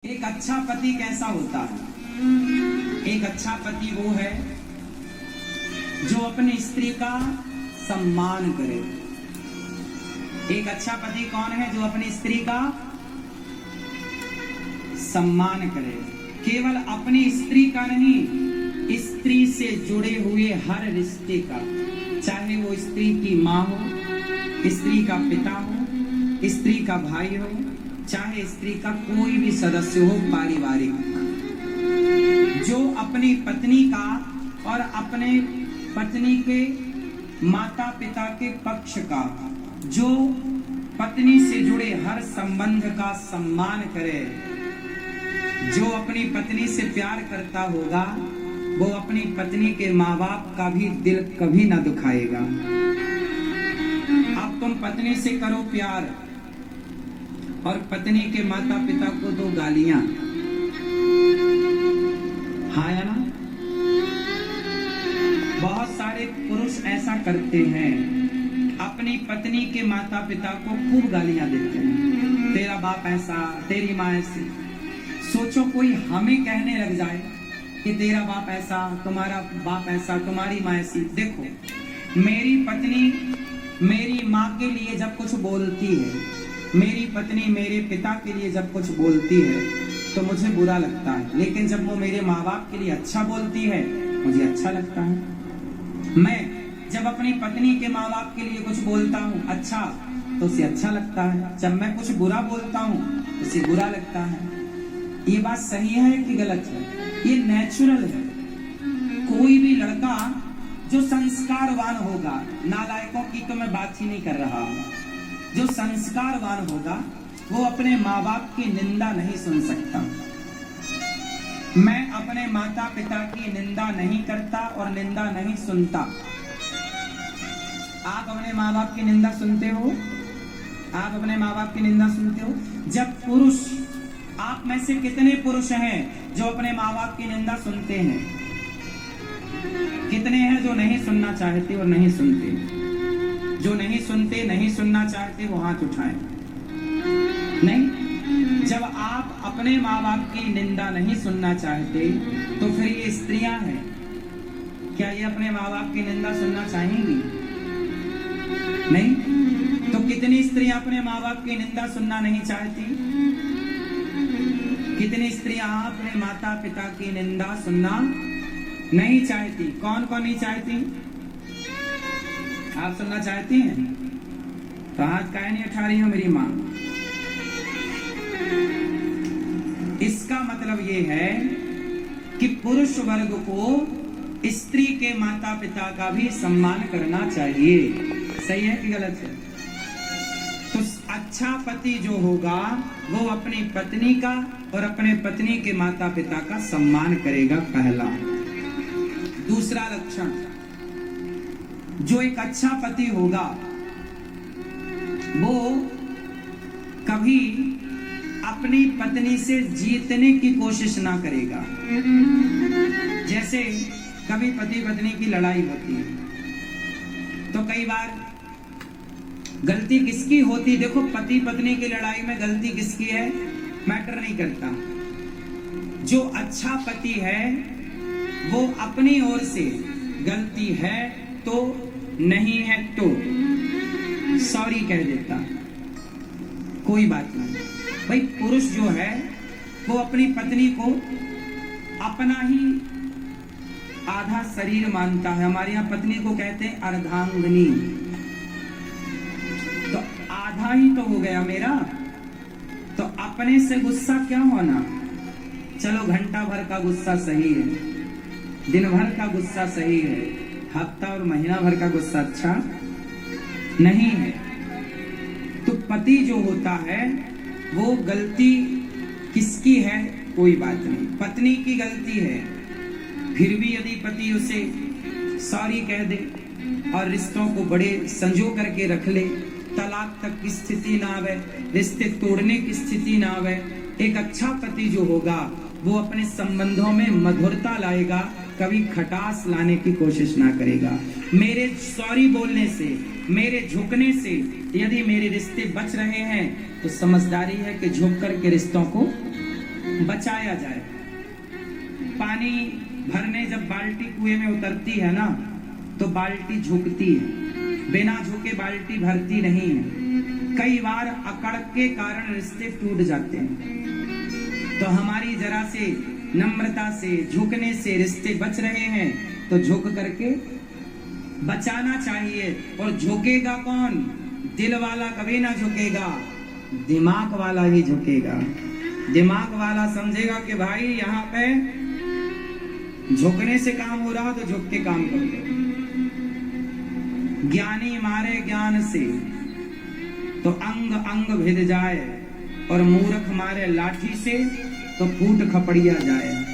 एक अच्छा पति कैसा होता है? एक अच्छा पति वो है जो अपनी स्त्री का सम्मान करे। एक अच्छा पति कौन है? जो अपनी स्त्री का सम्मान करे। केवल अपनी स्त्री का नहीं, स्त्री से जुड़े हुए हर रिश्ते का, चाहे वो स्त्री की माँ हो, स्त्री का पिता हो, स्त्री का भाई हो, चाहे स्त्री का कोई भी सदस्य हो पारिवारिक, जो अपनी पत्नी का और अपने पत्नी के माता पिता के पक्ष का, जो पत्नी से जुड़े हर संबंध का सम्मान करे, जो अपनी पत्नी से प्यार करता होगा, वो अपनी पत्नी के माँ बाप का भी दिल कभी ना दुखाएगा। अब तुम पत्नी से करो प्यार और पत्नी के माता पिता को दो गालियां, हाँ या ना? बहुत सारे पुरुष ऐसा करते हैं, अपनी पत्नी के माता पिता को खूब गालियां देते हैं। तेरा बाप ऐसा, तेरी माँ ऐसी। सोचो कोई हमें कहने लग जाए कि तेरा बाप ऐसा, तुम्हारा बाप ऐसा, तुम्हारी माँ ऐसी। देखो, मेरी पत्नी मेरी माँ के लिए जब कुछ बोलती है, मेरी पत्नी मेरे पिता के लिए जब कुछ बोलती है तो मुझे बुरा लगता है, लेकिन जब वो मेरे माँ बाप के लिए अच्छा बोलती है मुझे अच्छा लगता है। मैं जब अपनी पत्नी के माँ बाप के लिए कुछ बोलता हूँ अच्छा, तो उसे अच्छा लगता है। जब मैं कुछ बुरा बोलता हूँ उसे बुरा लगता है। ये बात सही है कि गलत है? ये नेचुरल है। कोई भी लड़का जो संस्कारवान होगा, नालायकों की तो मैं बात ही नहीं कर रहा हूँ, जो संस्कारवान होगा वो अपने माँ बाप की निंदा नहीं सुन सकता। मैं अपने माता पिता की निंदा नहीं करता और निंदा नहीं सुनता। आप अपने माँ बाप की निंदा सुनते हो? आप अपने माँ बाप की निंदा सुनते हो? जब पुरुष, आप में से कितने पुरुष हैं जो अपने माँ बाप की निंदा सुनते हैं? कितने हैं जो नहीं सुनना चाहते और नहीं सुनते? जो नहीं सुनते, नहीं सुनना चाहते, वो हाथ उठाएं। नहीं, जब आप अपने माँ बाप की निंदा नहीं सुनना चाहते तो फिर ये स्त्रियां हैं, क्या ये अपने माँ बाप की निंदा सुनना चाहेंगी? नहीं। तो कितनी स्त्रियां अपने माँ बाप की निंदा सुनना नहीं चाहती? कितनी स्त्रियां अपने माता पिता की निंदा सुनना नहीं चाहती? कौन कौन नहीं चाहती? आप सुनना चाहती हैं? तो हाथ काहे नहीं उठा रही हो मेरी माँ? इसका मतलब ये है कि पुरुष वर्ग को स्त्री के माता पिता का भी सम्मान करना चाहिए। सही है कि गलत है? तो अच्छा पति जो होगा वो अपनी पत्नी का और अपने पत्नी के माता पिता का सम्मान करेगा, पहला। दूसरा लक्षण, जो एक अच्छा पति होगा वो कभी अपनी पत्नी से जीतने की कोशिश ना करेगा। जैसे कभी पति पत्नी की लड़ाई होती है तो कई बार गलती किसकी होती? देखो, पति पत्नी की लड़ाई में गलती किसकी है मैटर नहीं करता। जो अच्छा पति है वो अपनी ओर से गलती है तो नहीं है तो सॉरी कह देता, कोई बात नहीं। भाई पुरुष जो है वो अपनी पत्नी को अपना ही आधा शरीर मानता है। हमारे यहाँ पत्नी को कहते हैं अर्धांगिनी। तो आधा ही तो हो गया मेरा, तो अपने से गुस्सा क्या होना? चलो घंटा भर का गुस्सा सही है, दिन भर का गुस्सा सही है, हफ्ता और महीना भर का गुस्सा अच्छा नहीं है। तो पति जो होता है वो गलती किसकी है? कोई बात नहीं, पत्नी की गलती है। फिर भी यदि पति उसे सॉरी कह दे और रिश्तों को बड़े संजो करके रख ले, तलाक तक की स्थिति ना आवे, रिश्ते तोड़ने की स्थिति ना आवे, एक अच्छा पति जो होगा वो अपने संबंधों में मधुरता लाएगा, कभी खटास लाने की कोशिश ना करेगा। मेरे सॉरी बोलने से, मेरे झुकने से यदि मेरे रिश्ते बच रहे हैं तो समझदारी है कि झुक करके रिश्तों को बचाया जाए। पानी भरने जब बाल्टी कुएं में उतरती है ना, तो बाल्टी झुकती है, बिना झुके बाल्टी भरती नहीं है। कई बार अकड़ के कारण रिश्ते टूट जाते हैं। तो हमारी जरा से नम्रता से, झुकने से रिश्ते बच रहे हैं, तो झुक करके बचाना चाहिए। और झुकेगा कौन? दिल वाला कभी ना झुकेगा, दिमाग वाला ही झुकेगा। दिमाग वाला समझेगा कि भाई यहाँ पे झुकने से काम हो रहा, तो झुक के काम कर लो। ज्ञानी मारे ज्ञान से तो अंग अंग भिद जाए, और मूर्ख मारे लाठी से तो फूट खपड़िया जाए।